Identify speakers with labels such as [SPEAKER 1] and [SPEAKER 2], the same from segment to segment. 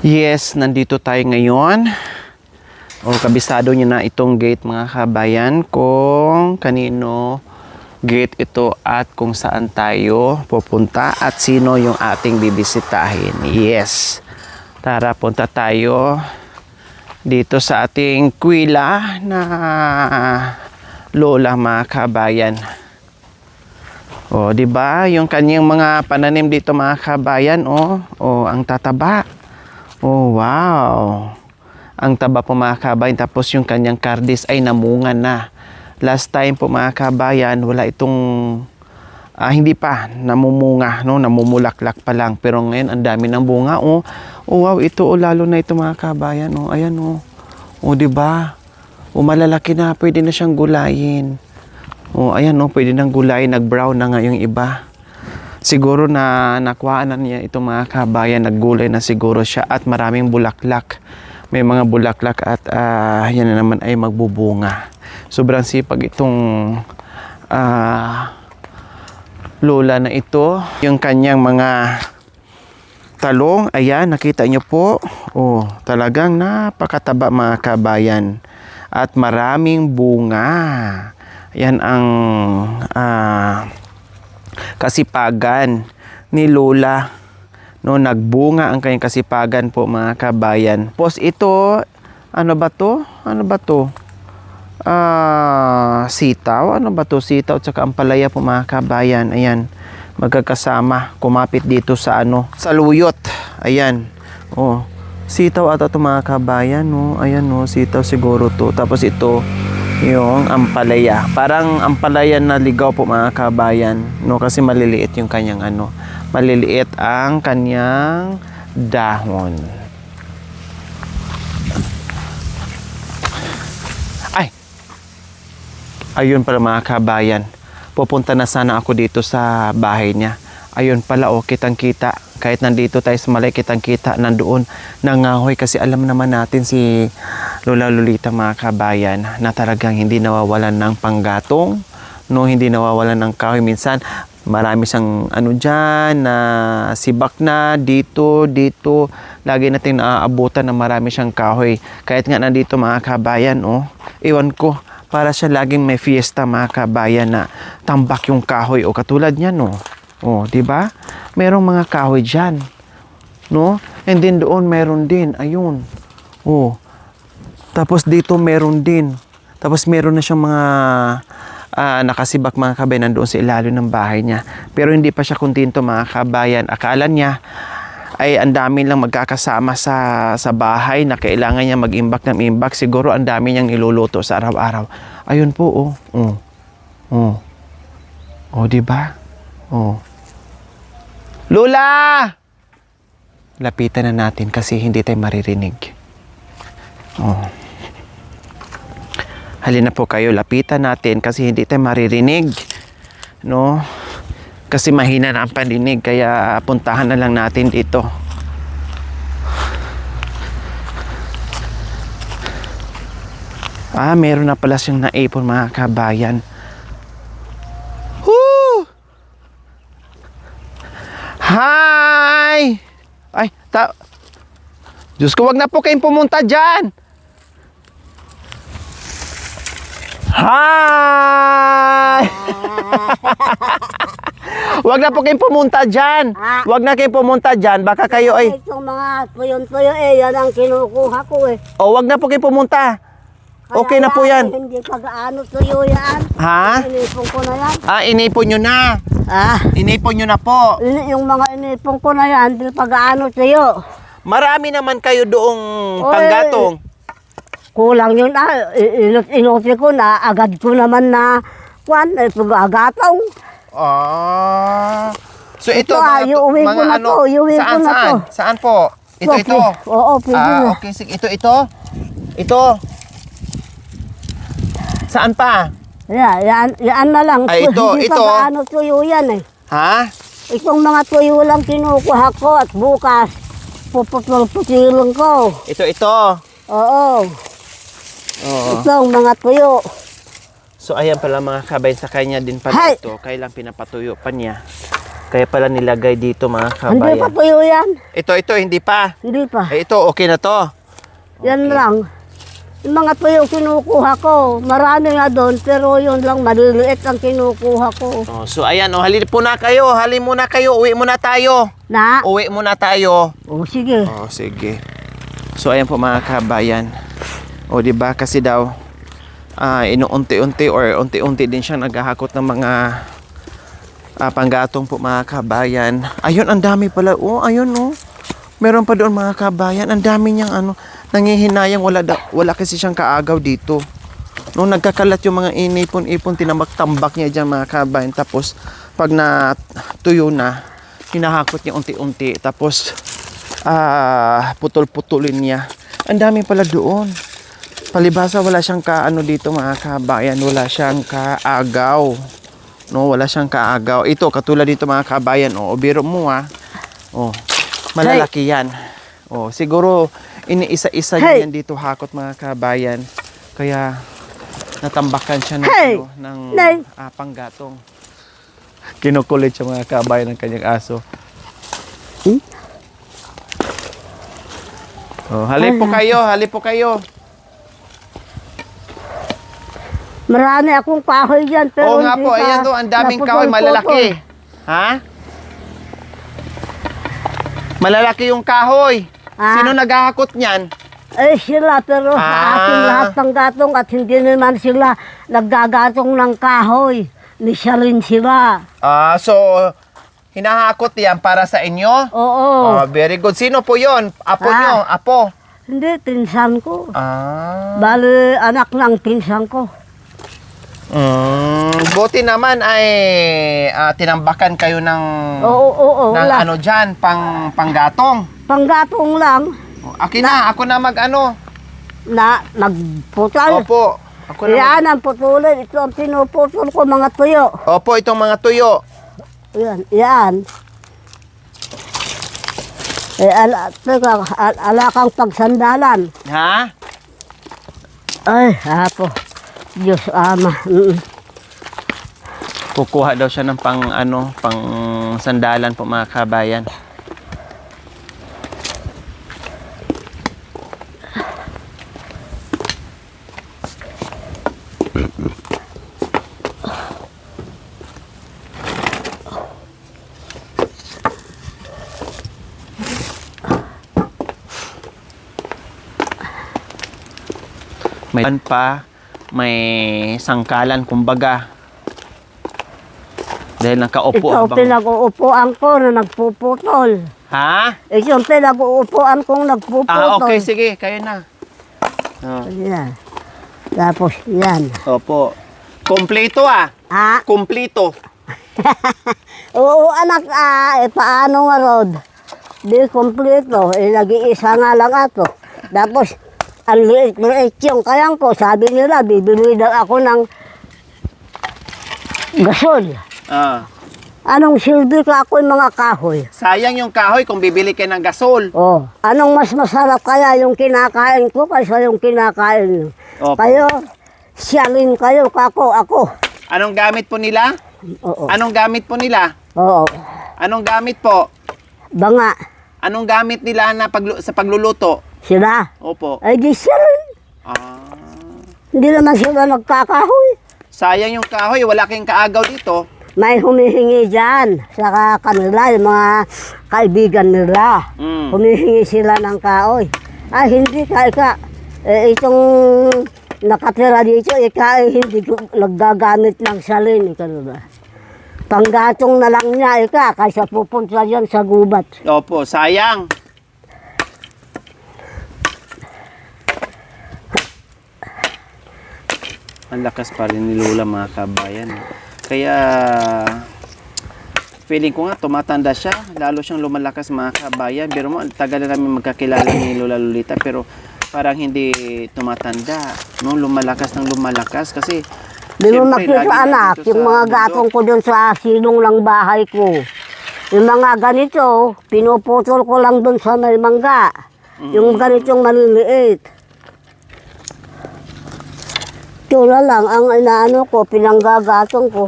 [SPEAKER 1] Yes, nandito tayo ngayon. Kabisado nyo na itong gate mga kabayan, kung kanino gate ito at kung saan tayo pupunta at sino yung ating bibisitahin. Yes, tara punta tayo dito sa ating kwila na lola mga kabayan. Di ba? Yung kanyang mga pananim dito mga kabayan, ang tataba. Wow. Ang taba po mga kabayan. Tapos yung kanyang kardis ay namunga na. Last time po mga kabayan, wala itong hindi pa namumunga, no? Namumulaklak pa lang. Pero ngayon ang dami ng bunga. Wow, ito lalo na ito mga kabayan. Ayan di ba? Malalaki na, pwede na siyang gulayin. Ayan pwede nang gulayin, nag-brown na nga yung iba. Siguro na nakuhaan na niya itong mga kabayan, naggulay na siguro siya at maraming bulaklak. May mga bulaklak at yan na naman ay magbubunga. Sobrang sipag itong lola na ito. Yung kanyang mga talong, ayan, nakita nyo po. Talagang napakataba mga kabayan. At maraming bunga. Yan ang kasipagan ni lola. Nagbunga ang kanyang kasipagan po mga kabayan. Tapos ito, ano ba to? Sitaw. Ano ba to? Sitaw at saka ampalaya po mga kabayan. Ayan, magkakasama. Kumapit dito sa sa luyot. Ayan. Sitaw ata to mga kabayan. Ayan sitaw siguro to. Tapos ito, yung ampalaya. Parang ampalaya na ligaw po mga kabayan. Kasi maliliit yung kanyang maliliit ang kanyang dahon. Ayun pala mga kabayan. Pupunta na sana ako dito sa bahay niya. Ayun pala kitang-kita. Kahit nandito tayo sa Malay, kitang-kita nandoon nangahoy kasi alam naman natin si Lola Lolita mga kabayan na talagang hindi nawawalan ng panggatong, hindi nawawalan ng kahoy. Minsan marami siyang dyan na sibak na dito. Lagi natin naaabutan na marami siyang kahoy. Kahit nga nandito mga kabayan, iwan ko, para siya laging may fiesta mga kabayan na tambak yung kahoy katulad niyan di ba? Merong mga kahoy diyan, and then doon meron din, ayun. Tapos dito meron din. Tapos meron na siyang mga nakasibak mga kabayan nandoon sa ilalim ng bahay niya. Pero hindi pa siya kontento mga kabayan. Akala niya ay ang dami lang magkakasama sa bahay na kailangan niya mag-imbak ng imbak. Siguro ang dami niyang niluluto sa araw-araw. Ayun po, di ba? Lola! Lapitan na natin kasi hindi tayo maririnig. Halina po kayo, lapitan natin kasi hindi tayo maririnig. Kasi mahina na ang pandinig, kaya puntahan na lang natin dito. Meron na pala siyang naipon mga kabayan. Hi! Diyos ko, wag na po kayong pumunta dyan. Hi! Wag na po kayong pumunta dyan. Wag na kayong pumunta dyan. Baka kayo ay...
[SPEAKER 2] Itong mga tuyon-tuyo yan ang kinukuha ko
[SPEAKER 1] wag na po kayong pumunta. Okay na po yan.
[SPEAKER 2] Hindi pag-ano tuyo yan.
[SPEAKER 1] Ha?
[SPEAKER 2] Inipon ko na yan.
[SPEAKER 1] Inipon nyo na. Inipon nyo na po.
[SPEAKER 2] Yung mga inipon ko na yan, hindi pag-ano tuyo.
[SPEAKER 1] Marami naman kayo doong panggatong.
[SPEAKER 2] Kulang yun inuti ko na, agad ko naman na pag-agatong.
[SPEAKER 1] So ito
[SPEAKER 2] iuwi ko na to, iuwi ko na to.
[SPEAKER 1] Saan po? Ito.
[SPEAKER 2] Oo, pwede na.
[SPEAKER 1] Okay, sige. Ito. Saan pa?
[SPEAKER 2] Yan na lang.
[SPEAKER 1] Ito.
[SPEAKER 2] Hindi pag-ano tuyo yan
[SPEAKER 1] Ha?
[SPEAKER 2] Itong mga tuyo lang kinukuha ko at bukas puputol-putilong ko.
[SPEAKER 1] Ito.
[SPEAKER 2] Oo. Itong mga tuyo.
[SPEAKER 1] So ayan pala mga kabayan, sa kanya din pala ito. Kailang pinapatuyo pa niya. Kaya pala nilagay dito mga
[SPEAKER 2] Hindi pa
[SPEAKER 1] kabayan.
[SPEAKER 2] tuyo yan.
[SPEAKER 1] Ito, hindi pa.
[SPEAKER 2] Hindi pa.
[SPEAKER 1] Eh, ito, okay na to.
[SPEAKER 2] Yan lang. Yung mga tuyo kinukuha ko. Marami nga doon, pero yun lang, maliliit ang kinukuha ko.
[SPEAKER 1] Oh, so ayan, halin po na kayo. Halin muna kayo. Uwi muna tayo.
[SPEAKER 2] Na?
[SPEAKER 1] Uwi muna tayo.
[SPEAKER 2] O, sige.
[SPEAKER 1] Oh, sige. So ayan po mga kabayan. O di ba kasi daw inuunti-unti or unti-unti din siya naghahakot ng mga panggatong po mga kabayan. Ayun, ang dami pala. Oh, ayun oh. Meron pa doon mga kabayan. Ang dami niyang nangihinayang wala kasi siyang kaagaw dito. Nung nagkakalat yung mga inipon-ipon, tinambak-tambak niya dyan mga kabayan. Tapos pag natuyo na, hinahakot niya unti-unti. Tapos putol-putulin niya. Ang dami pala doon. Palibhasa wala siyang dito mga kabayan. Wala siyang kaagaw. No, wala siyang kaagaw. Ito, katulad dito mga kabayan. O, biro mo Oh, malalaki yan. Oh, siguro iniisa-isa niya yan dito hakot mga kabayan. Kaya natambakan siya ng panggatong. Kinukulit siya mga kabayan ng kanyang aso. Oh, halip po kayo.
[SPEAKER 2] Marami akong kahoy dyan, pero
[SPEAKER 1] Oo nga po, ayan doon, ang daming kahoy, malalaki. Ha? Malalaki yung kahoy. Sino naghahakot niyan?
[SPEAKER 2] Eh sila, pero sa ating lahat ng gatong at hindi naman sila naggagatong ng kahoy. Nisya rin sila.
[SPEAKER 1] So, hinahakot yan para sa inyo?
[SPEAKER 2] Oo.
[SPEAKER 1] Very good. Sino po yon? Apo nyo? Apo?
[SPEAKER 2] Hindi, pinsan ko.
[SPEAKER 1] Ah.
[SPEAKER 2] Bali, anak ng pinsan ko.
[SPEAKER 1] Buti naman ay tinambakan kayo ng
[SPEAKER 2] Oo.
[SPEAKER 1] ng
[SPEAKER 2] Wala.
[SPEAKER 1] dyan, panggatong.
[SPEAKER 2] Panggatong lang
[SPEAKER 1] Ako na
[SPEAKER 2] na nagputal.
[SPEAKER 1] Opo. Ako na
[SPEAKER 2] Yan ang putulin. Ito ang pinuputol ko, mga tuyo.
[SPEAKER 1] Opo, itong mga tuyo.
[SPEAKER 2] Yan. Ala kang pagsandalan.
[SPEAKER 1] Ha?
[SPEAKER 2] Ay, hapo. Diyos ama.
[SPEAKER 1] Kukuha daw siya ng pang sandalan po mga kabayan. May sangkalan kumbaga. Dahil nakaupo
[SPEAKER 2] Ito pinag-uupuan ko na nagpuputol.
[SPEAKER 1] Ha?
[SPEAKER 2] Ito yung pinag-uupuan kong nagpuputol.
[SPEAKER 1] Okay, sige, kayo na.
[SPEAKER 2] Yan. Tapos yan.
[SPEAKER 1] Opo. Kompleto Kompleto.
[SPEAKER 2] Oo anak, paano nga Rod? Di kompleto, nag-iisa nga lang ato. Tapos, ang liit yung kayang ko, sabi nila, bibili daw ako ng gasol. Anong silbi ka ako yung mga kahoy?
[SPEAKER 1] Sayang yung kahoy kung bibili kayo ng gasol.
[SPEAKER 2] Anong mas masarap kaya yung kinakain ko kaysa yung kinakain nyo?
[SPEAKER 1] Opo.
[SPEAKER 2] Kayo, siyalin kayo, ako.
[SPEAKER 1] Anong gamit po nila?
[SPEAKER 2] Oo.
[SPEAKER 1] Anong gamit po nila?
[SPEAKER 2] Oo.
[SPEAKER 1] Anong gamit po?
[SPEAKER 2] Banga.
[SPEAKER 1] Anong gamit nila sa pagluluto?
[SPEAKER 2] Sila.
[SPEAKER 1] Opo.
[SPEAKER 2] Ay, di siyalin. Hindi naman sila nagkakahoy.
[SPEAKER 1] Sayang yung kahoy, wala kayong kaagaw dito.
[SPEAKER 2] May humihingi dyan sa kanila, yung mga kaibigan nila. Humihingi sila ng kahoy. Ay, hindi ka. Itong nakatira dito, hindi naggagamit ng salin. Panggatong na lang niya, kaysa pupunta dyan sa gubat.
[SPEAKER 1] Opo, sayang. Ang lakas pa rin ni Lola mga kabayan. Kaya feeling ko nga tumatanda siya, lalo siyang lumalakas mga kabayan. Pero mo, tagal na namin magkakilala ni Lola Lolita pero parang hindi tumatanda. No, lumalakas kasi
[SPEAKER 2] Di mo
[SPEAKER 1] siyempre, lagi
[SPEAKER 2] makita anak,
[SPEAKER 1] nandito
[SPEAKER 2] yung
[SPEAKER 1] sa
[SPEAKER 2] mga
[SPEAKER 1] bundok.
[SPEAKER 2] gatong ko dun sa silong ng bahay ko. Yung mga ganito, pinuputol ko lang dun sa may mangga. Yung ganitong maliliit. Tula lang, ang inaano ko, pinanggagatong ko.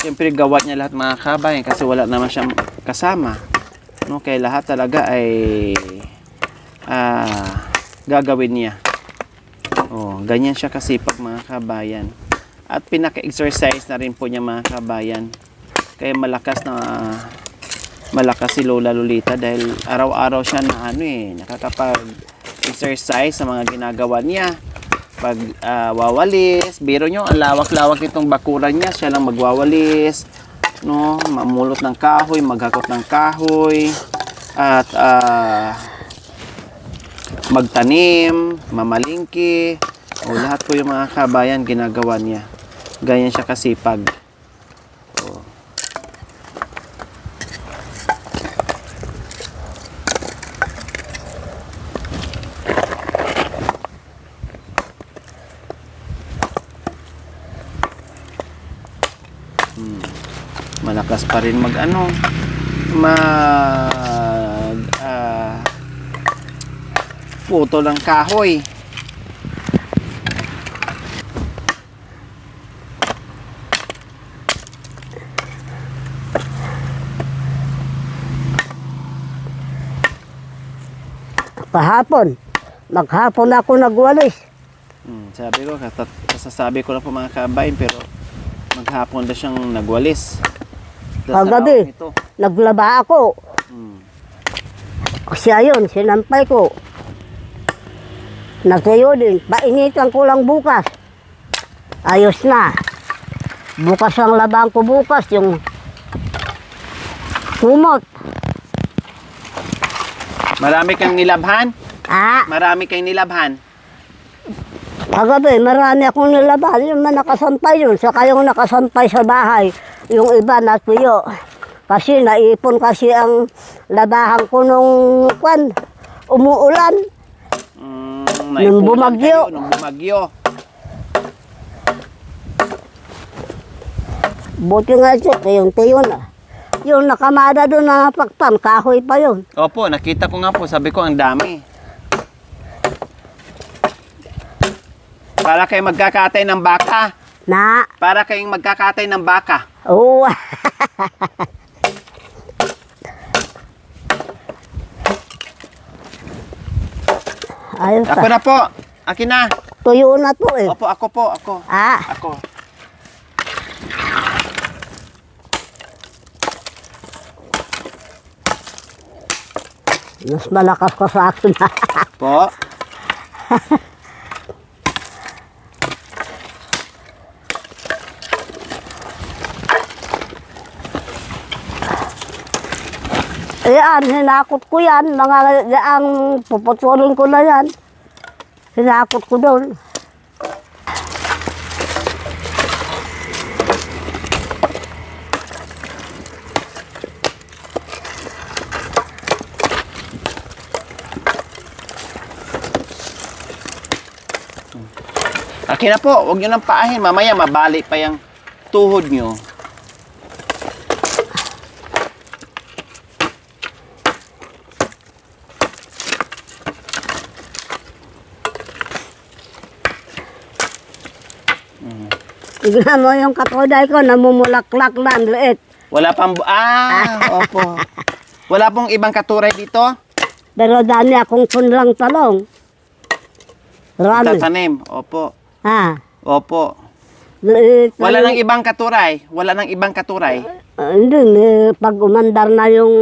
[SPEAKER 1] Siyempre gawa niya lahat mga kabayan kasi wala naman siyang kasama. No, kaya lahat talaga ay gagawin niya. Oh, ganyan siya kasipag mga kabayan. At pinaka-exercise na rin po niya mga kabayan. Kaya malakas si Lola Lolita dahil araw-araw siya na nakakapag-exercise sa mga ginagawa niya. Pag wawalis, biro nyo, ang lawak-lawak itong bakuran niya, siya lang magwawalis, no, mamulot ng kahoy, maghakot ng kahoy, at magtanim, mamalingki, o lahat po yung mga kabayan ginagawa niya. Ganyan siya kasipag. O. Malakas pa rin puto ng kahoy.
[SPEAKER 2] Maghapon ako nagwalis.
[SPEAKER 1] Sabi ko, kasasabi ko lang po mga kabayan, pero maghapon na siyang nagwalis.
[SPEAKER 2] Kagabi, naglaba ako. Kasi ayun, sinampay ko. Natuyo din, painitan ko lang bukas. Ayos na. Bukas ang labang ko bukas, yung kumot.
[SPEAKER 1] Marami kang nilabhan? Marami kang nilabhan?
[SPEAKER 2] Kagabi, marami akong nilaban. Yung nakasampay yun. Saka yung nakasampay sa bahay. Yung iba natuyo. Kasi naipon kasi ang labahan ko nung umuulan. Nung bumagyo.
[SPEAKER 1] Nung bumagyo.
[SPEAKER 2] Buti nga siya, tiyon na. Yung nakamada doon na pakpan, kahoy pa yun.
[SPEAKER 1] Opo, nakita ko nga po. Sabi ko, ang dami. Para kayong magkakatay ng baka. Para kayong magkakatay ng baka.
[SPEAKER 2] Oo. Ayos
[SPEAKER 1] Ako na po. Akin na.
[SPEAKER 2] Tuyo na to eh.
[SPEAKER 1] Opo, ako po. Ako. Ako.
[SPEAKER 2] Mas malakas ko sa akin.
[SPEAKER 1] Po.
[SPEAKER 2] Yan, hinakot ko yan. Ang puputulin ko na yan. Hinakot ko doon.
[SPEAKER 1] Akin na po. Huwag nyo nang paahin. Mamaya mabali pa yung tuhod nyo.
[SPEAKER 2] Tignan mo yung katoday ko, namumulaklak na, ang liit.
[SPEAKER 1] Wala pang... opo. Wala pong ibang katuray dito?
[SPEAKER 2] Pero dami akong punlang talong. Rami.
[SPEAKER 1] Tatanim. Opo. Opo.
[SPEAKER 2] Liit.
[SPEAKER 1] Wala nang ibang katuray? Wala nang ibang katuray?
[SPEAKER 2] Hindi, pag umandar na yung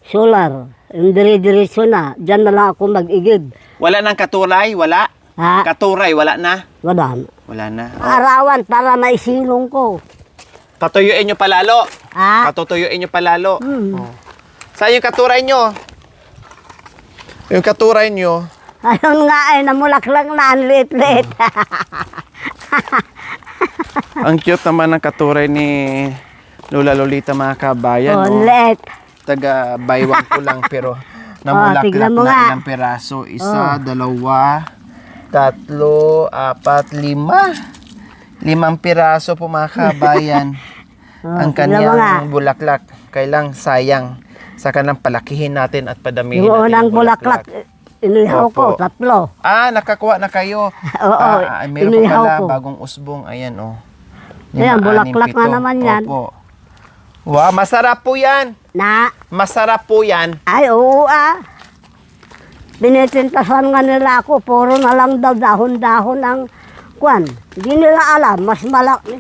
[SPEAKER 2] solar, yung dire-diretso na, dyan na lang ako mag-igib.
[SPEAKER 1] Wala nang katuray? Wala? Katuray, wala na?
[SPEAKER 2] Wala na.
[SPEAKER 1] Wala na.
[SPEAKER 2] Arawan para maisilong ko.
[SPEAKER 1] Patuyuin nyo palalo. Patutuyuin nyo palalo. Saan yung katuray nyo? Yung katuray nyo.
[SPEAKER 2] Ayun nga ay namulaklak na, ang liit-liit.
[SPEAKER 1] Ang cute naman ng katuray ni Lola Lolita mga kabayan.
[SPEAKER 2] Liit.
[SPEAKER 1] Taga baywang ko lang pero namulaklak na ilang piraso. Isa, dalawa, tatlo, apat, lima. 5 piraso po mga kabayan. Ang kanyang bulaklak. Kailang sayang. Saka nang palakihin natin at padamihin
[SPEAKER 2] yung
[SPEAKER 1] natin
[SPEAKER 2] unang bulaklak. Inihaw ko, 3.
[SPEAKER 1] Nakakuha na kayo.
[SPEAKER 2] Oo,
[SPEAKER 1] Meron pa pala bagong usbong. Ayan, oh.
[SPEAKER 2] Ayan,
[SPEAKER 1] 5,
[SPEAKER 2] bulaklak
[SPEAKER 1] 6,
[SPEAKER 2] nga
[SPEAKER 1] 7.
[SPEAKER 2] naman yan.
[SPEAKER 1] Opo. Wow, masarap po yan.
[SPEAKER 2] Na,
[SPEAKER 1] Masarap po yan.
[SPEAKER 2] ay oo Binitintasan nga nila ako, puro na lang daw dahon-dahon ang kwan. Hindi nila alam, mas malaki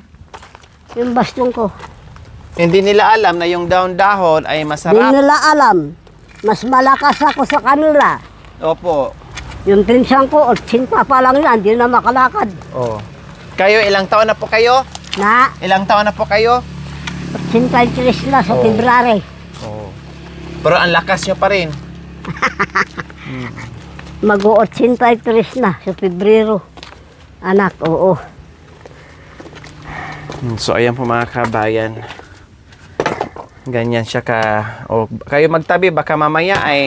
[SPEAKER 2] yung bastong ko.
[SPEAKER 1] Hindi nila alam na yung dahon-dahon ay
[SPEAKER 2] Hindi
[SPEAKER 1] masarap.
[SPEAKER 2] nila alam, mas malakas ako sa kanila.
[SPEAKER 1] Opo.
[SPEAKER 2] Yung pinsan ko, 80 pa lang yan, di na makalakad.
[SPEAKER 1] Oh. Kayo, ilang taon na po kayo?
[SPEAKER 2] Na,
[SPEAKER 1] Ilang taon na po kayo?
[SPEAKER 2] 83 na sa
[SPEAKER 1] Oh.
[SPEAKER 2] February.
[SPEAKER 1] Oo. Pero ang lakas nyo pa rin.
[SPEAKER 2] Mag-83 na sa Pebrero. Anak, oo.
[SPEAKER 1] So, ayan po mga kabayan. Ganyan siya ka. O, kayo magtabi, baka mamaya ay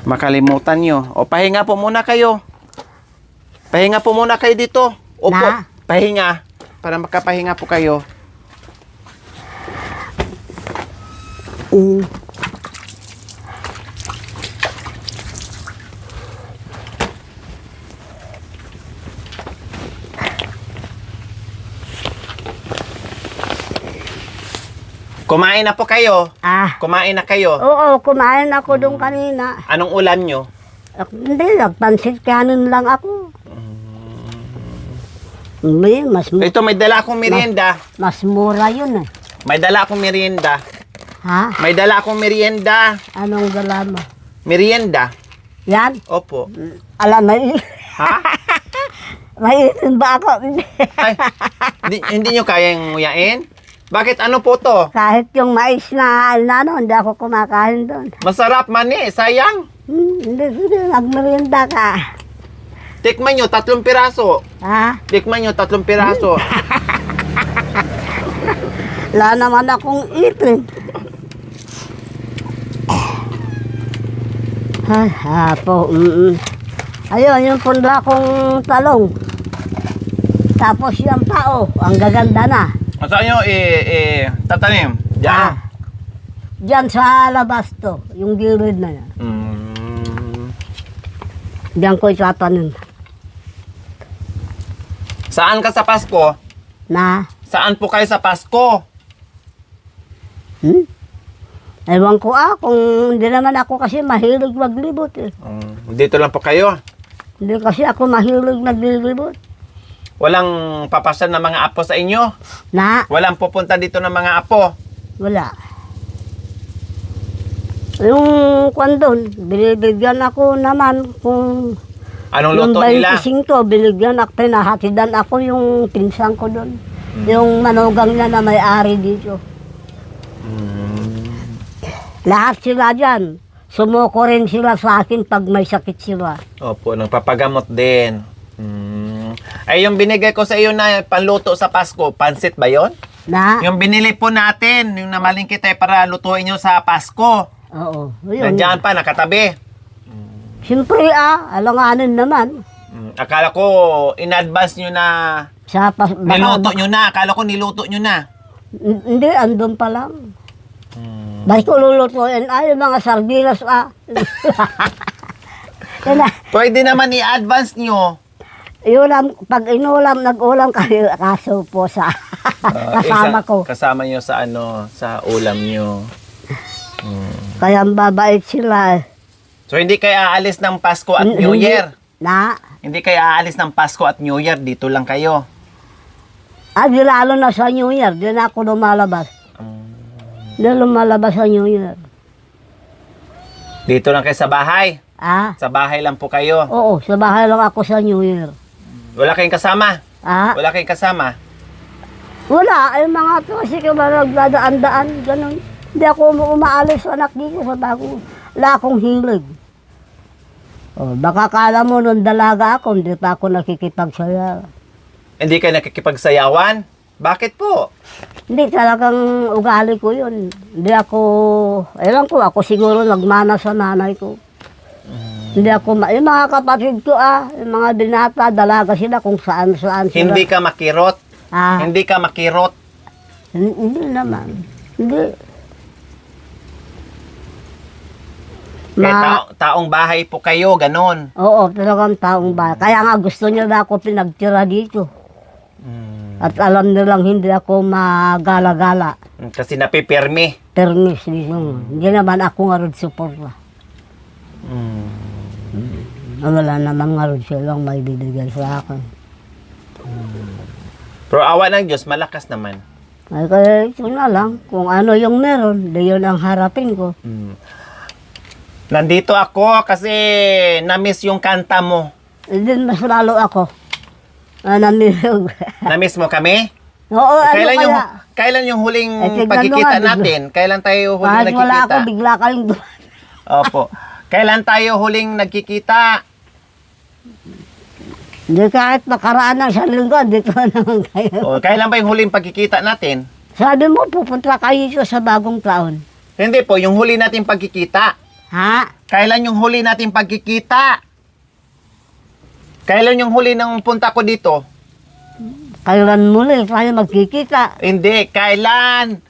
[SPEAKER 1] makalimutan nyo. O, pahinga po muna kayo. Pahinga po muna kayo dito. Opo,
[SPEAKER 2] Na?
[SPEAKER 1] pahinga. Para makapahinga po kayo.
[SPEAKER 2] Mm.
[SPEAKER 1] Kumain na po kayo. Kumain na kayo.
[SPEAKER 2] Oo, kumain ako doon kanina.
[SPEAKER 1] Anong ulam nyo?
[SPEAKER 2] Hindi, nagpansit kanin lang ako. Hindi,
[SPEAKER 1] Ito, may dala akong merienda.
[SPEAKER 2] mas mura yun eh.
[SPEAKER 1] May dala akong merienda.
[SPEAKER 2] Ha?
[SPEAKER 1] May dala akong merienda.
[SPEAKER 2] Anong gala mo?
[SPEAKER 1] Merienda.
[SPEAKER 2] Yan?
[SPEAKER 1] Opo.
[SPEAKER 2] Alam,
[SPEAKER 1] Ha?
[SPEAKER 2] may ba ako?
[SPEAKER 1] Ay, hindi nyo kayang nguyain? Bakit ano po to?
[SPEAKER 2] Kahit yung mais na ano, hindi ako kumakain doon.
[SPEAKER 1] Masarap man eh, sayang.
[SPEAKER 2] Hindi, nagmerienda ka.
[SPEAKER 1] Tikman nyo, 3 piraso.
[SPEAKER 2] Ha?
[SPEAKER 1] Tikman nyo, 3 piraso.
[SPEAKER 2] Wala naman akong ipin. Ay, hapo. Ayun, yung pundla kong talong. Tapos yung pao, ang gaganda na.
[SPEAKER 1] Saan nyo tatanim? Diyan.
[SPEAKER 2] Diyan sa labas to, yung gilid na yan. Diyan ko itatanim.
[SPEAKER 1] Saan ka sa Pasko?
[SPEAKER 2] Na?
[SPEAKER 1] Saan po kayo sa Pasko?
[SPEAKER 2] Ewan ko kung hindi naman ako kasi mahilig maglibot eh.
[SPEAKER 1] Dito lang po kayo.
[SPEAKER 2] Hindi kasi ako mahilig naglilibot.
[SPEAKER 1] Walang papasan ng mga apo sa inyo?
[SPEAKER 2] Na?
[SPEAKER 1] Walang pupunta dito ng mga apo?
[SPEAKER 2] Wala. Yung kwan doon, binibigyan ako naman kung
[SPEAKER 1] Anong
[SPEAKER 2] yung
[SPEAKER 1] luto nila?
[SPEAKER 2] 25, binigyan ako, pinahatidan ako yung pinsan ko doon. Yung manugang niya na may-ari dito. Lahat sila dyan. Sumuko rin sila sa akin pag may sakit sila.
[SPEAKER 1] Opo, nagpapagamot din. Ay, yung binigay ko sa iyo na panluto sa Pasko, pansit ba yon?
[SPEAKER 2] Na?
[SPEAKER 1] Yung binili po natin, yung namalingkit ay para lutuin nyo sa Pasko.
[SPEAKER 2] Oo. Yun.
[SPEAKER 1] Nandiyan pa, nakatabi.
[SPEAKER 2] Siyempre alanganin naman.
[SPEAKER 1] Akala ko, in-advance nyo na,
[SPEAKER 2] Baka-
[SPEAKER 1] niluto nyo na. Akala ko niluto nyo na.
[SPEAKER 2] Hindi, andun pa lang. Bakit ko lulutuin? Yung mga sardinas Yun na.
[SPEAKER 1] Pwede naman i-advance nyo.
[SPEAKER 2] Ulam, pag inulam, nag-ulam kayo, kaso po sa kasama ko.
[SPEAKER 1] Kasama nyo sa sa ulam nyo.
[SPEAKER 2] Kaya babait sila.
[SPEAKER 1] So, hindi kayo aalis ng Pasko at New
[SPEAKER 2] Hindi.
[SPEAKER 1] Year?
[SPEAKER 2] Na?
[SPEAKER 1] Hindi kayo aalis ng Pasko at New Year? Dito lang kayo?
[SPEAKER 2] Di lalo na sa New Year, di na ako lumalabas. Di lumalabas sa New Year.
[SPEAKER 1] Dito lang kayo sa bahay? Sa bahay lang po kayo?
[SPEAKER 2] Oo, sa bahay lang ako sa New Year.
[SPEAKER 1] Wala kayong kasama?
[SPEAKER 2] Ah?
[SPEAKER 1] Wala kayong kasama?
[SPEAKER 2] Wala, ay mga to, kasi ka ba nagdadaan-daan, ganun. Hindi ako umaalis anak dito sa bago. Wala akong hilig. Baka kala mo nung dalaga ako, hindi pa ako nakikipagsaya.
[SPEAKER 1] Hindi kayo nakikipagsayawan? Bakit po?
[SPEAKER 2] Hindi talagang ugali ko yun. Hindi ako, ewan ko, ako siguro nagmana sa nanay ko. Hindi ako, yung mga kapatid ko yung mga binata, dalaga sila kung saan-saan sila.
[SPEAKER 1] Hindi ka makirot? Hindi ka makirot?
[SPEAKER 2] Hindi naman. Hindi.
[SPEAKER 1] Taong bahay po kayo, ganon.
[SPEAKER 2] Oo, talagang taong bahay. Kaya nga gusto niya na ako pinagtira dito. At alam nilang hindi ako magala-gala.
[SPEAKER 1] Kasi napipirmi.
[SPEAKER 2] Permis dito. Hindi naman ako nga rin suporta. Wala naman nga rin silang may bibigay sa akin.
[SPEAKER 1] Pero awa ng Diyos, malakas naman.
[SPEAKER 2] Ay kaya ito na lang. Kung ano yung meron, di yun ang harapin ko.
[SPEAKER 1] Nandito ako kasi na-miss yung kanta mo.
[SPEAKER 2] Hindi mas lalo ako. Nanilog.
[SPEAKER 1] Na-miss mo kami?
[SPEAKER 2] Oo, ano
[SPEAKER 1] Kailan yung,
[SPEAKER 2] kaya?
[SPEAKER 1] kailan yung huling
[SPEAKER 2] Eh, tignan mo
[SPEAKER 1] pagkikita
[SPEAKER 2] nga, bigla.
[SPEAKER 1] natin? Kailan tayo huling
[SPEAKER 2] Kahit wala ako,
[SPEAKER 1] nagkikita?
[SPEAKER 2] bigla kayong
[SPEAKER 1] Opo. Kailan tayo huling nagkikita?
[SPEAKER 2] Hindi kahit nakaraan ng isang linggo, dito naman kayo.
[SPEAKER 1] O, kailan ba yung huling pagkikita natin?
[SPEAKER 2] Sabi mo, pupunta kayo dito sa bagong taon.
[SPEAKER 1] Hindi po, yung huli nating pagkikita.
[SPEAKER 2] Ha?
[SPEAKER 1] Kailan yung huli nating pagkikita? Kailan yung huli ng punta ko dito?
[SPEAKER 2] Kailan muli tayo magkikita?
[SPEAKER 1] Hindi, kailan?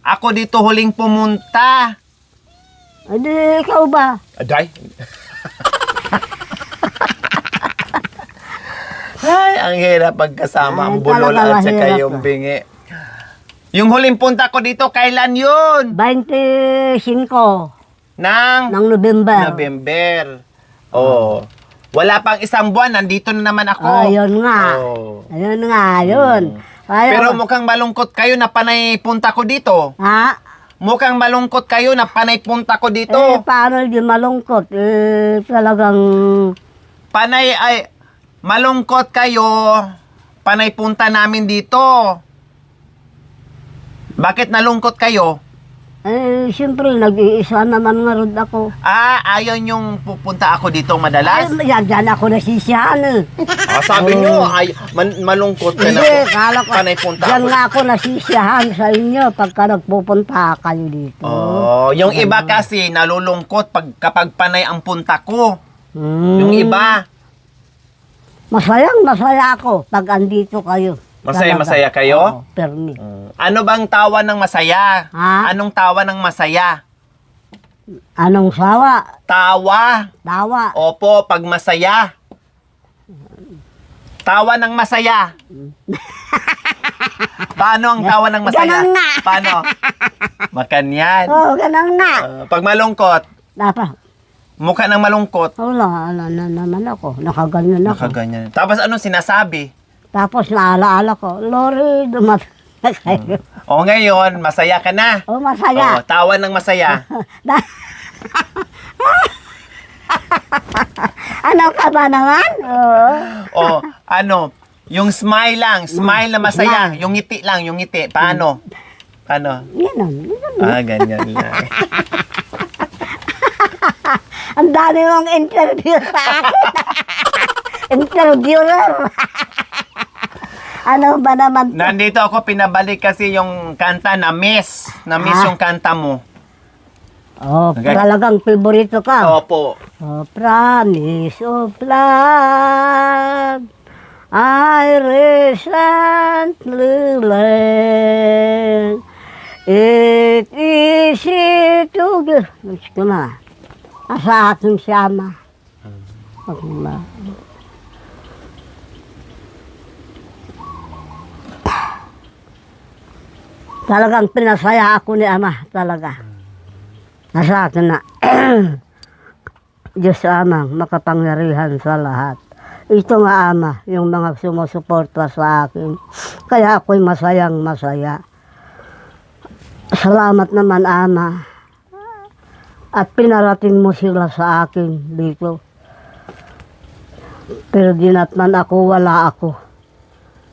[SPEAKER 1] Ako dito huling pumunta.
[SPEAKER 2] Hindi, ikaw ba?
[SPEAKER 1] Aday? Ay, ang hirap pagkasama ang
[SPEAKER 2] Ay,
[SPEAKER 1] bulol
[SPEAKER 2] talaga
[SPEAKER 1] at saka
[SPEAKER 2] mahirap
[SPEAKER 1] yung
[SPEAKER 2] ah.
[SPEAKER 1] bingi. Yung huling punta ko dito, kailan yun?
[SPEAKER 2] 25
[SPEAKER 1] Nang
[SPEAKER 2] ng November.
[SPEAKER 1] November. Oh. Wala pang isang buwan, nandito na naman ako.
[SPEAKER 2] Ayun nga.
[SPEAKER 1] Oh.
[SPEAKER 2] Ayun nga, yun. Ayaw.
[SPEAKER 1] Pero mukhang malungkot kayo na panay punta ko dito.
[SPEAKER 2] Ha?
[SPEAKER 1] Mukhang malungkot kayo na panay punta ko dito.
[SPEAKER 2] Paano di malungkot? Talagang...
[SPEAKER 1] Panay ay malungkot kayo. Panay punta namin dito. Bakit nalungkot kayo?
[SPEAKER 2] Siyempre, nag-iisa naman nga rin ako.
[SPEAKER 1] Ayaw yung pupunta ako dito madalas?
[SPEAKER 2] Yan ako nasisiyahan eh.
[SPEAKER 1] Sabi nyo, ay, malungkot ka na.
[SPEAKER 2] Hindi, kala ko.
[SPEAKER 1] Panay punta
[SPEAKER 2] Yan
[SPEAKER 1] ako.
[SPEAKER 2] nga ako nasisiyahan sa inyo pagka nagpupunta kayo dito.
[SPEAKER 1] Oh, yung iba kasi nalulungkot kapag panay ang punta ko.
[SPEAKER 2] Hmm.
[SPEAKER 1] Yung iba,
[SPEAKER 2] Masaya ako pag andito kayo.
[SPEAKER 1] masaya kayo?
[SPEAKER 2] Oo, permi.
[SPEAKER 1] Ano bang tawa ng masaya?
[SPEAKER 2] Ha?
[SPEAKER 1] Anong tawa ng masaya?
[SPEAKER 2] Anong sawa?
[SPEAKER 1] Tawa.
[SPEAKER 2] Tawa.
[SPEAKER 1] Opo, pag masaya. Tawa ng masaya. Paano ang tawa ng masaya?
[SPEAKER 2] Ganun nga.
[SPEAKER 1] Paano? Makanyan.
[SPEAKER 2] Oo, ganun nga.
[SPEAKER 1] Pag malungkot,
[SPEAKER 2] Dapat.
[SPEAKER 1] mukha ng malungkot.
[SPEAKER 2] Wala na naman ako. Nakaganyan ako.
[SPEAKER 1] Nakaganyan. Tapos anong sinasabi?
[SPEAKER 2] Tapos naalaala ko, Lori, dumating na kayo.
[SPEAKER 1] O ngayon, masaya ka na.
[SPEAKER 2] Oh, masaya.
[SPEAKER 1] O, tawa ng masaya.
[SPEAKER 2] Ano ka ba naman?
[SPEAKER 1] O, ano, yung smile lang, smile na masaya. Yung ngiti lang, yung ngiti. Paano? Paano?
[SPEAKER 2] Ganun.
[SPEAKER 1] Ganyan lang.
[SPEAKER 2] Ang dami mong interview sa akin. Interviewer. Ano ba naman?
[SPEAKER 1] Nandito ako, pinabalik kasi yung kanta na miss. Na-miss yung kanta mo.
[SPEAKER 2] Oh,
[SPEAKER 1] Okay.
[SPEAKER 2] talagang favorito ka.
[SPEAKER 1] Opo.
[SPEAKER 2] Oh, promise of love, I recently learned. It easy to give. Gusto na. Sa ating siyama. Talagang pinasaya ako ni Ama. Talaga. Nasa akin na. Diyos Amang, makapangyarihan sa lahat. Ito nga Ama, yung mga sumusuporta sa akin. Kaya ako'y masayang masaya. Salamat naman Ama. At pinarating mo sila sa akin dito. Pero dinatman ako, wala ako.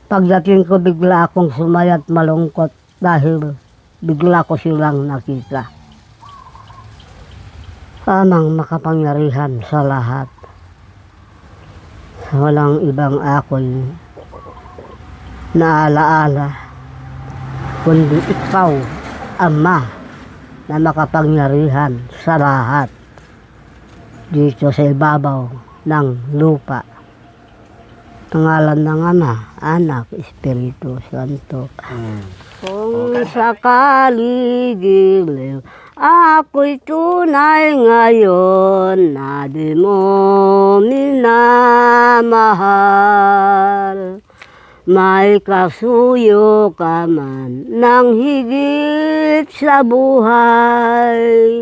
[SPEAKER 2] Pagdating ko, bigla akong sumayat malungkot dahil bigla ko silang nakita. Amang makapangyarihan sa lahat. Walang ibang ako'y naalaala, kundi ikaw, Ama, na makapangyarihan sa lahat dito sa ibabaw ng lupa. Pangalan ng Ama, Anak, Espiritu Santo. Kung sakali giliw, ako'y tunay ngayon na di mo minamahal. May kasuyo ka man ng higit sa buhay.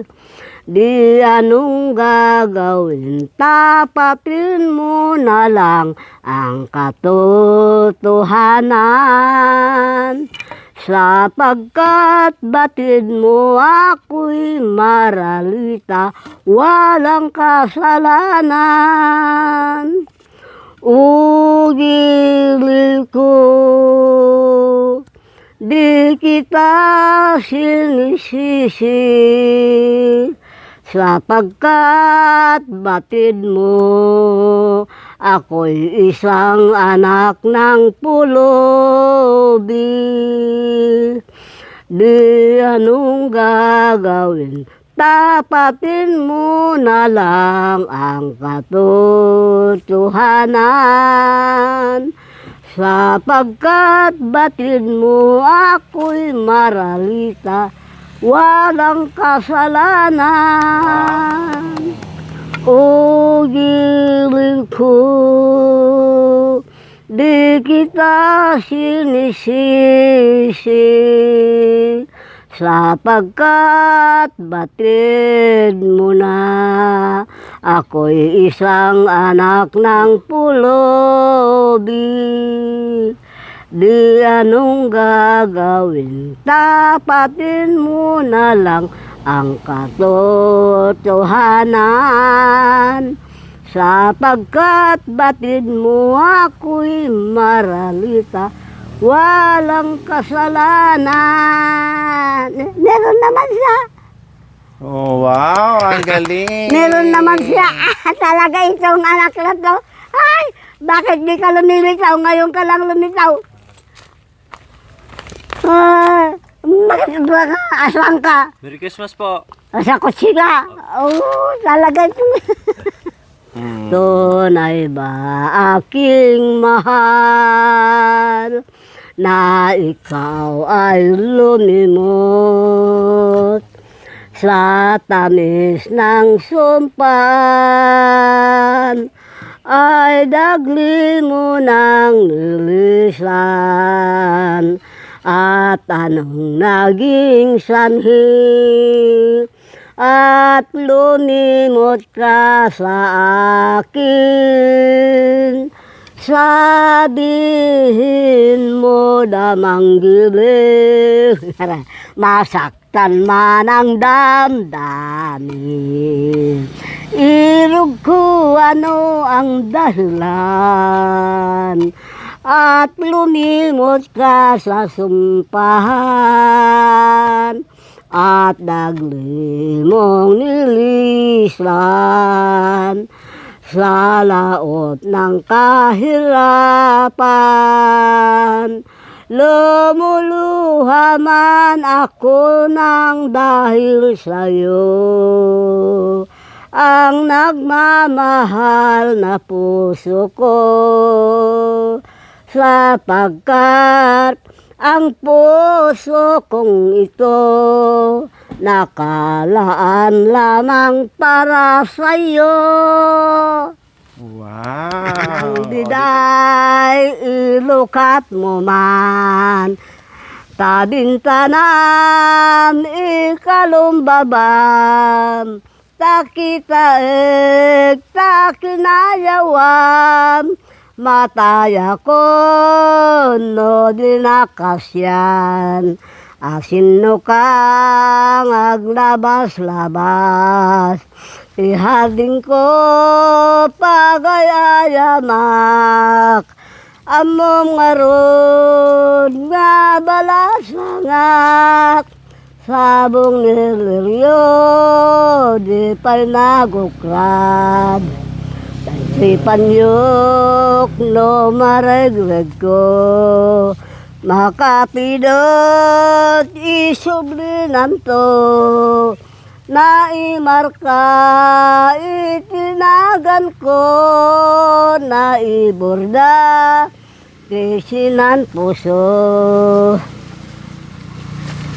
[SPEAKER 2] Di anong gagawin, tapatin mo na lang ang katotohanan. Sapagkat batid mo ako'y maralita, walang kasalanan. Ugilid ko, di kita sinisisi, sapagkat batid mo ako'y isang anak ng pulubi. Di anong gagawin, tapatin mo na lang ang katotohanan. Sapagkat batid mo ako'y maralita, walang kasalanan. O gilid ko, di kita sinisisi, sapagkat batid mo na ako'y isang anak ng pulubi. Di anong gagawin, tapatin mo na lang ang katotohanan. Sapagkat batid mo ako'y maralita, walang kasalanan. Meron naman siya.
[SPEAKER 1] Oh, wow, ang galing.
[SPEAKER 2] Meron naman siya. Talaga itong anak na to. Ay, bakit di ka lumilitaw? Ngayon ka lang lumitaw. Bakit ba ka? Aswang ka?
[SPEAKER 3] Merry Christmas po.
[SPEAKER 2] Sa kusina. Oh, talaga ito. Tunay ba aking mahal na ikaw ay lumimot sa tamis ng sumpan, ay dagli mo ng nilisan, at anong naging sanhi at lumimot ka sa akin. Sabihin mo damang giling, masaktan man ang damdamin. Irog ko ano ang dahilan, at lumimot ka sa sumpahan, at dagli mong nilisan sa laot ng kahirapan. Lumuluha man ako ng dahil sa'yo, ang nagmamahal na puso ko, sapagkat ang puso kong ito nakalaan lamang para sa'yo.
[SPEAKER 1] Wow.
[SPEAKER 2] Ang biday ilukat mo man, tabing tanam ikalumbabam, takitaek takinayawam, mataya ko no dinakasyan, asin no kang aglabas-labas, ihading ko pagayayamak, amom ngaron nga balasangak, sabong niliryo di pa'y nagukrad. Si panyok no maregreg ko, makapidot isublinan to, naimarka itinagan ko, naiborda kisinan puso.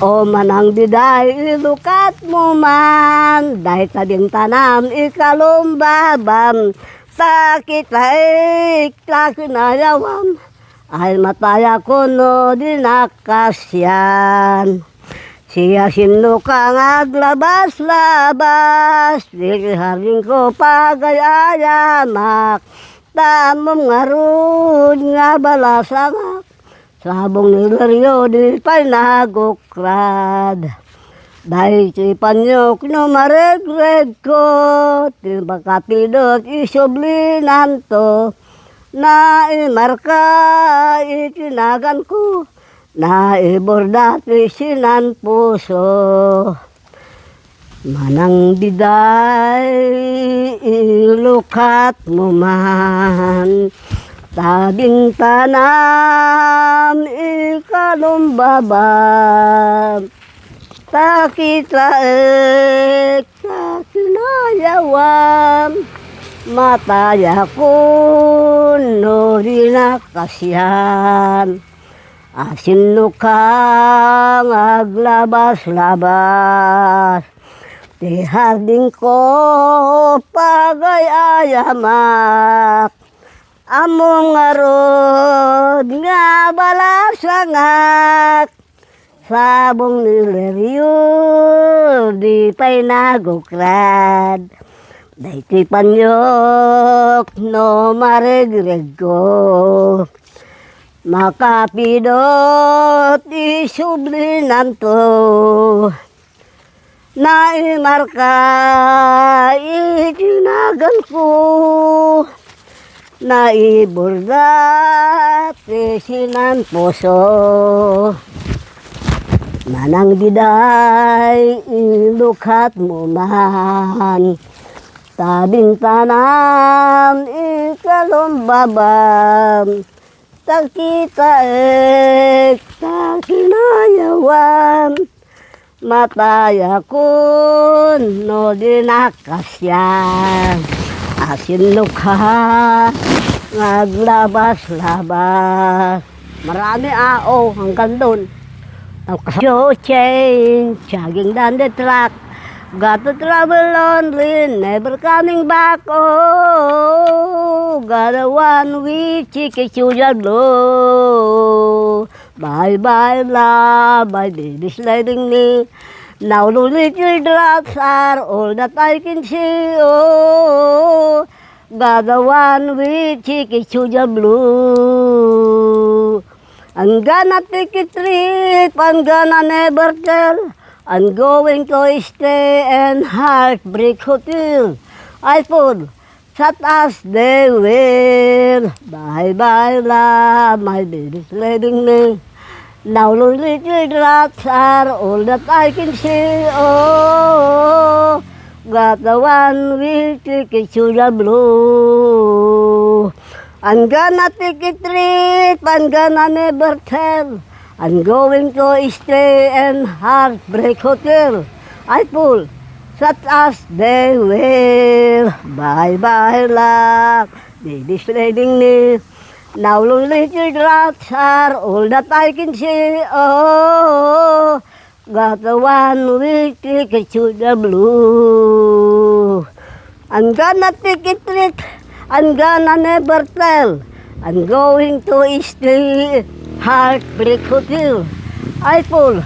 [SPEAKER 2] O manang biday ilukat mo man, dahil tabing tanam ikalumbabam, takitaik takinayawam, ay mataya kuno dinakasyan. Siya sino ka aglabas-labas, haring ko pagayayamak, tamom nga rod nga balasangak, sabong nilaryo di pa'y nagokrad. Dahil si panyok no maregreg ko, timbakapidot isublinan to, na imarka itinagan ko, na ibordat isinan puso. Manang biday ilukat mo man, tabing tanam ikalumbabab, takitaek takinayawam, mataya kun no dinakasyan. Asin no kang aglabas-labas, di harding ko pagayayamak, among arod nga balasangak, sabong nileryo di pa'y nagokrad. Dayti panyok no maregreg ko, makapidot isublinan to, na imarka itinagan ko, na ibordat isinan puso. Manang biday ilukat mo man, tabing tanam ikalumbabam, takitaek takinayawam, mataya kun no dinakasyan. Asin luka naglabas-labas, marami hanggang doon. Joe chain, chugging down the track, got to travel lonely, never coming back. Oh, got a one week chicken sugar blow. Bye bye love, my baby's letting me. Now the little drops are all that I can see. Oh, got a one week chicken sugar blue. I'm gonna take a trip, I'm gonna never tell. I'm going to stay in Heartbreak Hotel. I thought, shut us they will. Bye bye love, my baby's letting me. Now the little drops are all that I can see. Oh, got the one with ticket to the blue. I'm gonna take a trip, I'm gonna never tell. I'm going to stay in Heartbreak Hotel. I pull, shut us they will. Bye bye love, baby's letting me. Now the little drops are all that I can see. Oh, got the one with ticket to the blue. I'm gonna take a trip, I'm gonna never tell. I'm going to stay Heartbreak Hotel. I pull,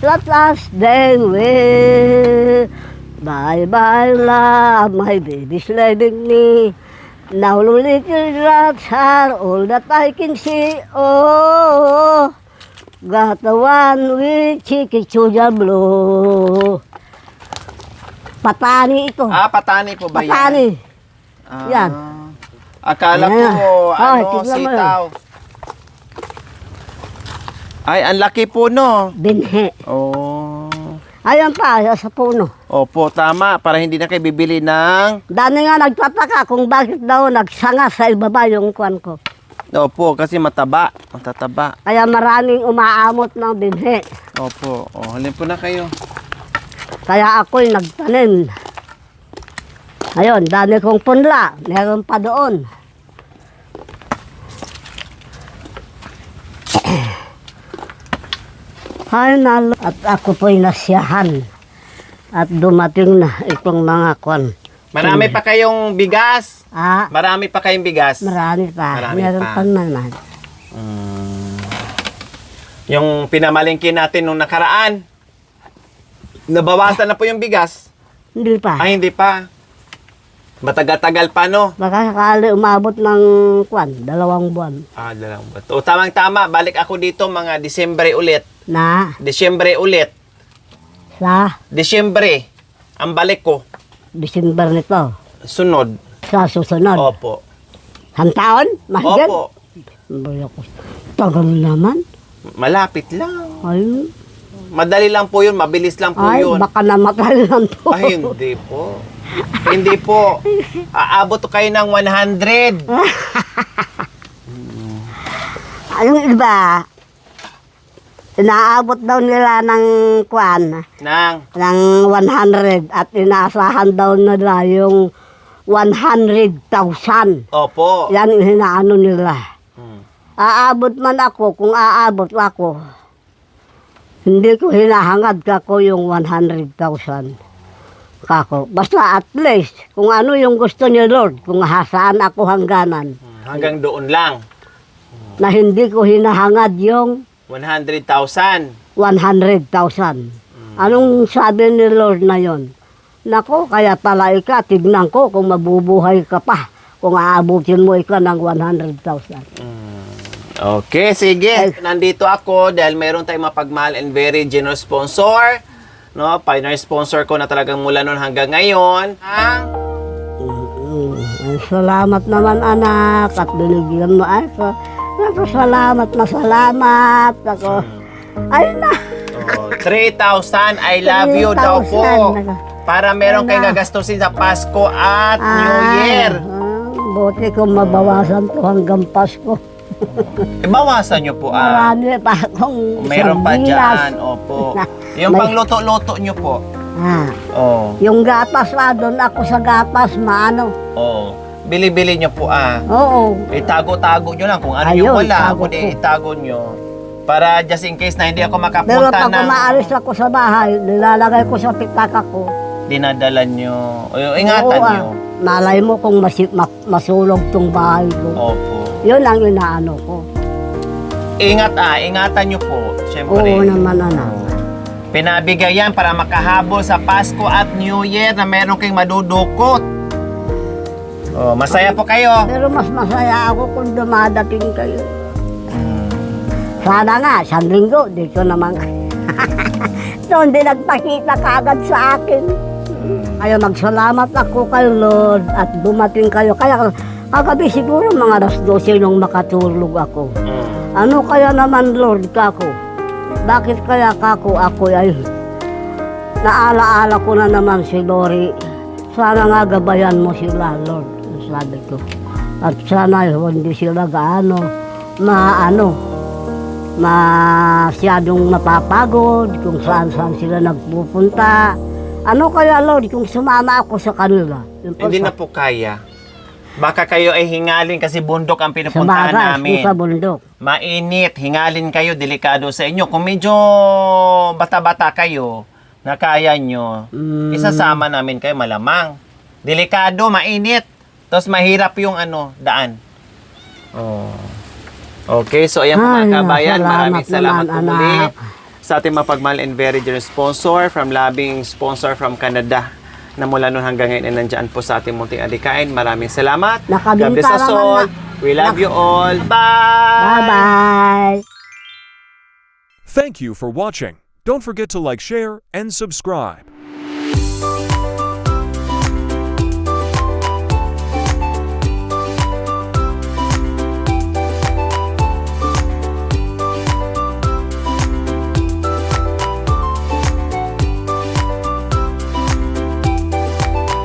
[SPEAKER 2] shut us they will. Bye bye love, my baby's letting me. Now the little drops are all that I can see. Oh, got the one with chicken sugar blue. Patani ito.
[SPEAKER 1] Patani po ba yan?
[SPEAKER 2] Patani. Yan.
[SPEAKER 1] Akala
[SPEAKER 2] Ayan.
[SPEAKER 1] ko,
[SPEAKER 2] Ay, tignan mo.
[SPEAKER 1] sitaw. Ay, ang laki po, no?
[SPEAKER 2] Binhe.
[SPEAKER 1] Oh.
[SPEAKER 2] Ayan pa, sa puno.
[SPEAKER 1] Opo, tama. Para hindi na kayo bibili ng...
[SPEAKER 2] Dami nga nagtataka kung bakit daw nagsanga sa ibaba yung kwan ko.
[SPEAKER 1] Opo, kasi mataba. Matataba.
[SPEAKER 2] Kaya maraming umaamot ng binhe.
[SPEAKER 1] Opo. O, halin po na kayo.
[SPEAKER 2] Kaya ako'y nagtanim. Ayun, dami kong punla. Meron pa doon. Ay, nalo. At ako po'y nasiyahan. At dumating na itong mga kwan.
[SPEAKER 1] Marami pa kayong bigas.
[SPEAKER 2] Ah,
[SPEAKER 1] Marami pa kayong bigas.
[SPEAKER 2] marami pa.
[SPEAKER 1] Marami
[SPEAKER 2] Meron
[SPEAKER 1] pa.
[SPEAKER 2] pa naman.
[SPEAKER 1] Yung pinamalingkin natin nung nakaraan, nabawasan na po yung bigas.
[SPEAKER 2] Hindi pa.
[SPEAKER 1] Ay, hindi pa. Matagal-tagal pa, no?
[SPEAKER 2] Baka sakali umabot ng 2 buwan.
[SPEAKER 1] Ah, dalawang ba? O, tamang-tama. Balik ako dito mga Disyembre ulit.
[SPEAKER 2] Na,
[SPEAKER 1] Disyembre ulit.
[SPEAKER 2] sa
[SPEAKER 1] Disyembre. Ang balik ko.
[SPEAKER 2] December nito.
[SPEAKER 1] Sunod.
[SPEAKER 2] Sa susunod.
[SPEAKER 1] Opo.
[SPEAKER 2] Taon? Mahigit?
[SPEAKER 1] Opo.
[SPEAKER 2] Ay, ako. Tagal naman.
[SPEAKER 1] Malapit lang.
[SPEAKER 2] Ay,
[SPEAKER 1] Madali lang po yun. Mabilis lang po
[SPEAKER 2] ay
[SPEAKER 1] yun.
[SPEAKER 2] baka namatay lang to.
[SPEAKER 1] Ay, hindi po. Hindi po. Aabot kayo ng 100.
[SPEAKER 2] Yung iba, inaabot daw nila ng
[SPEAKER 1] Nang.
[SPEAKER 2] ng 100 at inaasahan daw nila yung 100,000.
[SPEAKER 1] Opo.
[SPEAKER 2] Yan yung hinaano nila.
[SPEAKER 1] Hmm.
[SPEAKER 2] Aabot man ako, kung aabot ako, hindi ko hinahangad kako yung 100,000. Kako. Basta at least, kung ano yung gusto ni Lord, kung hasaan ako hangganan,
[SPEAKER 1] Hanggang doon lang.
[SPEAKER 2] na hindi ko hinahangad yung
[SPEAKER 1] 100,000.
[SPEAKER 2] 100,000. Anong sabi ni Lord na yon? Nako, kaya pala tignan ko kung mabubuhay ka pa. Kung aabutin mo ng 100,000.
[SPEAKER 1] Okay, sige. Nandito ako dahil mayroon tayong mapagmahal and very generous sponsor. No, pioneer sponsor ko na talagang mula noon hanggang ngayon.
[SPEAKER 2] Salamat naman anak at binigyan mo ako. Naku, salamat na salamat. Ako. Ay na.
[SPEAKER 1] Oh, 3,000 I love you daw po.
[SPEAKER 2] 3,000.
[SPEAKER 1] Para meron kayong gagastusin sa Pasko at New Year.
[SPEAKER 2] Buti kung mabawasan to hanggang Pasko.
[SPEAKER 1] Bawasan nyo po
[SPEAKER 2] Marami pa akong
[SPEAKER 1] Meron pa
[SPEAKER 2] sardinas.
[SPEAKER 1] dyan, opo. Yung
[SPEAKER 2] May-
[SPEAKER 1] pangluto-luto nyo po. Oh,
[SPEAKER 2] Yung gatas doon ako sa gatas, maano.
[SPEAKER 1] oh. Bili-bili nyo po
[SPEAKER 2] Oo.
[SPEAKER 1] Itago-tago nyo lang kung ano
[SPEAKER 2] Ayun,
[SPEAKER 1] yung wala.
[SPEAKER 2] tago
[SPEAKER 1] Kundi
[SPEAKER 2] ko.
[SPEAKER 1] itago nyo. Para just in case na hindi ako
[SPEAKER 2] Pero
[SPEAKER 1] makapunta
[SPEAKER 2] pag
[SPEAKER 1] ng
[SPEAKER 2] umaalis ako sa bahay, nilalagay ko sa pitaka ko.
[SPEAKER 1] dinadala nyo. O, ingatan
[SPEAKER 2] Oo,
[SPEAKER 1] nyo.
[SPEAKER 2] Malay mo kung masulog tong bahay ko.
[SPEAKER 1] Opo.
[SPEAKER 2] Yun ang inaano ko.
[SPEAKER 1] Ingatan nyo po. Siyempre.
[SPEAKER 2] Oo naman anak.
[SPEAKER 1] Pinabigay yan para makahabol sa Pasko at New Year na meron kayong madudukot. Oh, masaya po kayo.
[SPEAKER 2] Pero mas masaya ako kung dumadating kayo. Sana nga, 1 linggo, dito naman kayo. Doon din nagpakita kaagad sa akin. Kaya magsalamat ako kay Lord at dumating kayo. Kaya kagabi siguro mga 12 nung makatulog ako. Ano kaya naman Lord kako? Bakit kaya kako ako ay naalaala ko na naman si Lori. Sana nga gabayan mo sila Lord. Sabi ko. At sana hindi sila masyadong mapapagod kung saan-saan sila nagpupunta. Ano kaya Lord kung sumama ako sa kanila? Yun po
[SPEAKER 1] Hindi
[SPEAKER 2] sa-
[SPEAKER 1] na po kaya. Baka kayo ay hingalin kasi bundok ang
[SPEAKER 2] sa
[SPEAKER 1] pinupuntahan
[SPEAKER 2] bagas,
[SPEAKER 1] namin.
[SPEAKER 2] sa bundok.
[SPEAKER 1] Mainit, hingalin kayo, delikado sa inyo. Kung medyo bata-bata kayo, na kaya nyo, isasama namin kayo malamang. Delikado, mainit. Tapos mahirap yung daan. Oh. Okay, so ayan po
[SPEAKER 2] Ay,
[SPEAKER 1] mga kabayan. Maraming salamat
[SPEAKER 2] salamat
[SPEAKER 1] po
[SPEAKER 2] naman,
[SPEAKER 1] muli
[SPEAKER 2] anak.
[SPEAKER 1] sa ating mapagmahal and very generous sponsor from Labing sponsor from Canada na mula noon hanggang ngayon ay nandyan po sa ating munting adikain. Maraming salamat.
[SPEAKER 2] Nakabinta
[SPEAKER 1] God bless us
[SPEAKER 2] naman
[SPEAKER 1] all.
[SPEAKER 2] na.
[SPEAKER 1] We love you all. Bye!
[SPEAKER 2] Bye-bye!
[SPEAKER 3] Thank you for watching. Don't forget to like, share, and subscribe.